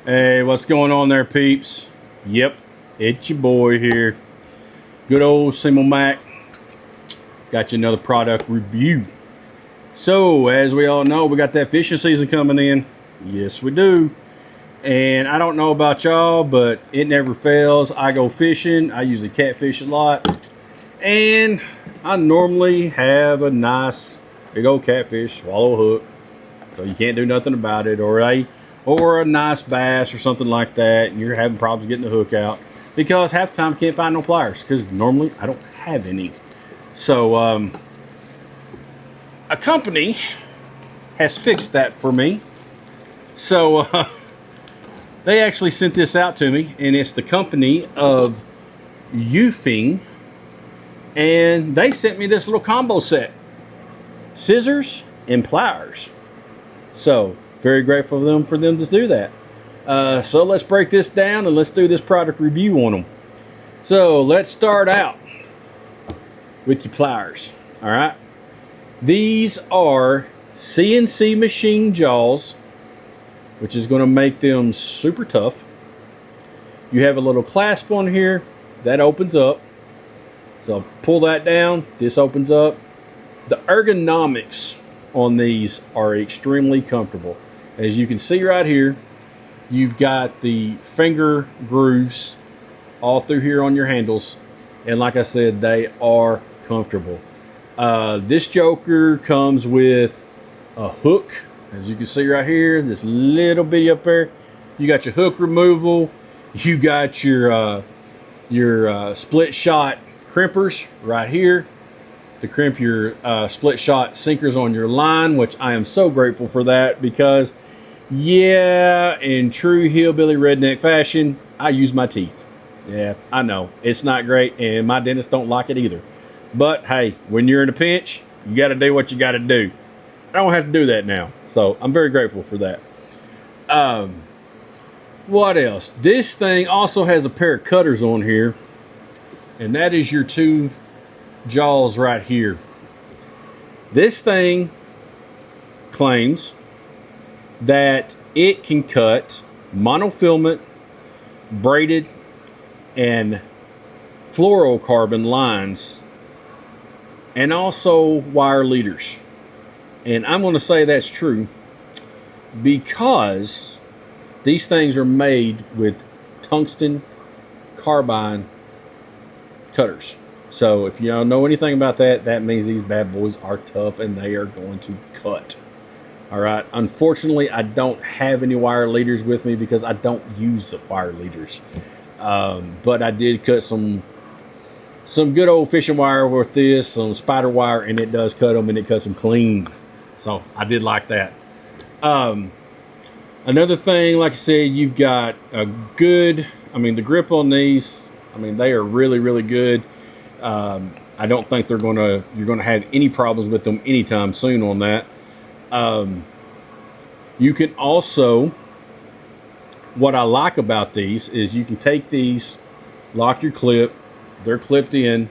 Hey, what's going on there, peeps? Yep, it's your boy here. Good old SEMO-MAC. Got you another product review. So, as we all know, we got that fishing season coming in. Yes, we do. And I don't know about y'all, but it never fails. I go fishing. I usually catfish a lot. And I normally have a nice big old catfish, swallow hook. So you can't do nothing about it. Or a nice bass or something like that, and you're having problems getting the hook out because half the time I can't find no pliers because normally I don't have any. So a company has fixed that for me. So they actually sent this out to me, and it's the company of Eupheng, and they sent me this little combo set: scissors and pliers. So very grateful for them to do that. So let's break this down and let's do this product review on them. So let's start out with your pliers. All right, these are CNC machine jaws, which is going to make them super tough. You have a little clasp on here that opens up, so pull that down, this opens up. The ergonomics on these are extremely comfortable. As you can see right here, you've got the finger grooves all through here on your handles, and like I said, they are comfortable. This joker comes with a hook, as you can see right here, this little bitty up there. You got your hook removal, you got your split shot crimpers right here to crimp your split shot sinkers on your line, which I am so grateful for that, because yeah, in true hillbilly redneck fashion, I use my teeth. Yeah, I know it's not great, and my dentist don't like it either. But hey, when you're in a pinch, you got to do what you got to do. I don't have to do that now, so I'm very grateful for that. What else? This thing also has a pair of cutters on here, and that is your two jaws right here. This thing claims that it can cut monofilament, braided, and fluorocarbon lines, and also wire leaders. And I'm going to say that's true because these things are made with tungsten carbide cutters. So if you don't know anything about that, that means these bad boys are tough and they are going to cut. All right. Unfortunately, I don't have any wire leaders with me because I don't use the wire leaders. But I did cut some good old fishing wire with this, some spider wire, and it does cut them, and it cuts them clean. So I did like that. Another thing, like I said, you've got a good, the grip on these, they are really, really good. I don't think you're gonna have any problems with them anytime soon on that. You can also, what I like about these is you can take these, lock your clip, they're clipped in.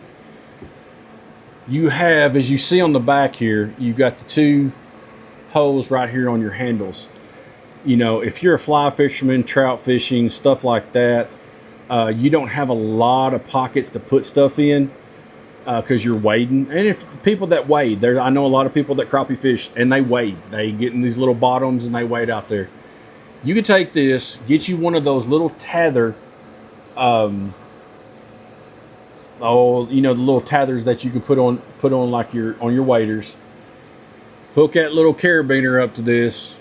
You have, as you see on the back here, you've got the two holes right here on your handles. You know, if you're a fly fisherman, trout fishing, stuff like that, you don't have a lot of pockets to put stuff in because you're wading. And if people that wade, I know a lot of people that crappie fish and they wade. They get in these little bottoms and they wade out there. You can take this, get you one of those little tether, the little tethers that you can put on like on your waders. Hook that little carabiner up to this,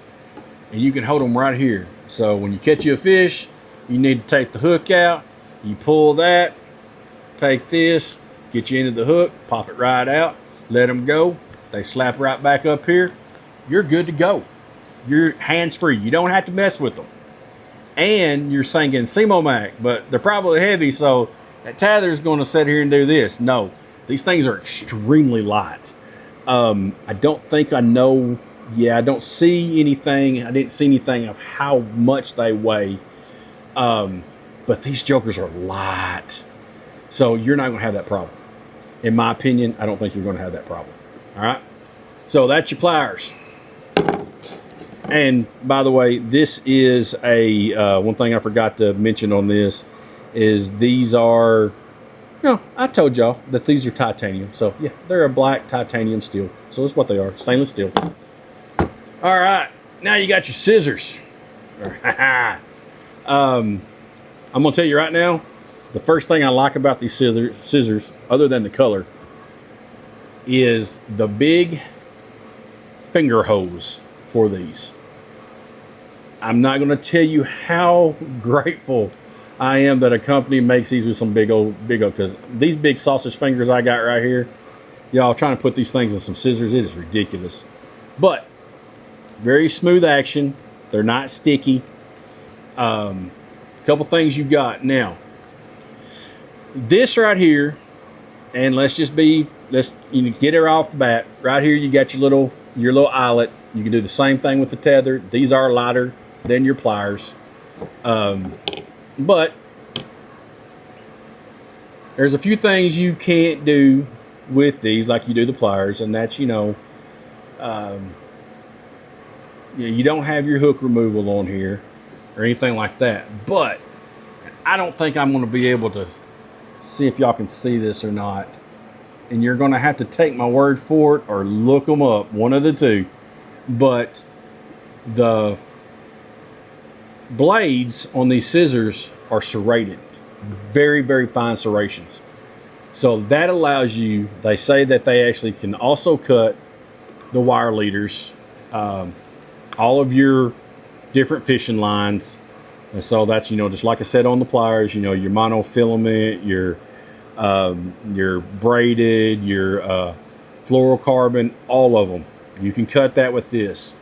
and you can hold them right here. So when you catch you a fish, you need to take the hook out. You pull that, take this, get you into the hook, pop it right out, let them go. They slap right back up here. You're good to go. You're hands-free. You don't have to mess with them. And you're thinking SEMO-MAC, but they're probably heavy, so that tether is going to sit here and do this. No, these things are extremely light. I don't think I know. Yeah, I don't see anything. I didn't see anything of how much they weigh. But these jokers are light. So you're not going to have that problem. In my opinion, I don't think you're going to have that problem. All right. So that's your pliers. And by the way, this is a one thing I forgot to mention on this is these are, no, I told y'all that these are titanium. So yeah, they're a black titanium steel. So that's what they are, stainless steel. All right, now you got your scissors. I'm gonna tell you right now, the first thing I like about these scissors, other than the color, is the big finger holes for these. I'm not going to tell you how grateful I am that a company makes these with some big old, because these big sausage fingers I got right here, y'all trying to put these things in some scissors, it is ridiculous. But very smooth action. They're not sticky. Couple things you got now. This right here, and let's you get her off the bat. Right here, you got your little eyelet. You can do the same thing with the tether. These are lighter than your pliers, but there's a few things you can't do with these like you do the pliers, and that's you don't have your hook removal on here or anything like that. But I don't think I'm going to be able to see if y'all can see this or not. And you're going to have to take my word for it or look them up, one of the two. But the blades on these scissors are serrated, very, very fine serrations. So that allows you, they say that they actually can also cut the wire leaders, all of your different fishing lines. And so that's, just like I said on the pliers, your monofilament, your braided, your fluorocarbon, all of them. You can cut that with this.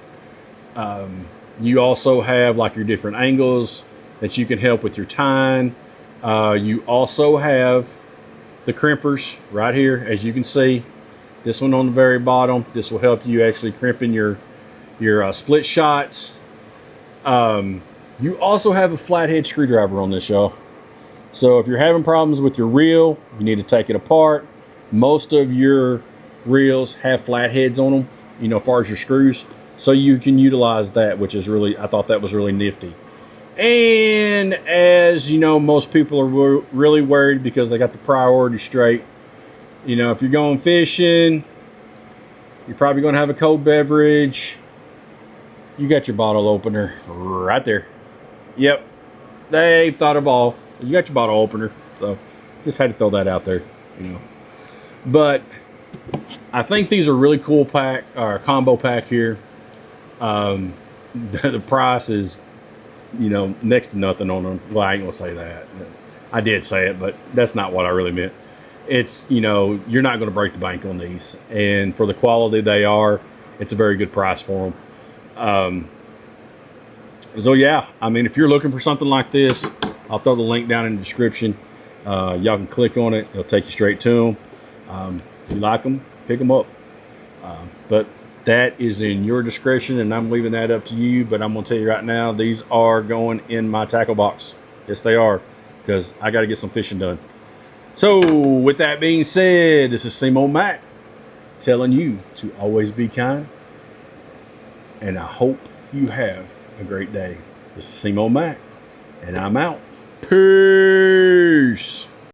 You also have like your different angles that you can help with your tying. You also have the crimpers right here, as you can see. This one on the very bottom. This will help you actually crimping your split shots. You also have a flathead screwdriver on this, y'all. So if you're having problems with your reel, you need to take it apart. Most of your reels have flatheads on them, as far as your screws. So you can utilize that, which is really, I thought that was really nifty. And as you know, most people are really worried because they got the priority straight. If you're going fishing, you're probably going to have a cold beverage. You got your bottle opener right there. Yep, they've thought of all. You got your bottle opener, so just had to throw that out there, But I think these are really cool pack or combo pack here. The price is, next to nothing on them. Well, I ain't gonna say that. I did say it, but that's not what I really meant. It's, you're not gonna break the bank on these, and for the quality they are, it's a very good price for them. So yeah, I mean, if you're looking for something like this, I'll throw the link down in the description. Y'all can click on it. It'll take you straight to them. If you like them, pick them up. But that is in your discretion, and I'm leaving that up to you. But I'm going to tell you right now, these are going in my tackle box. Yes, they are, because I got to get some fishing done. So with that being said, this is SEMO-MAC telling you to always be kind. And I hope you have a great day. This is SEMO-MAC, and I'm out. Peace.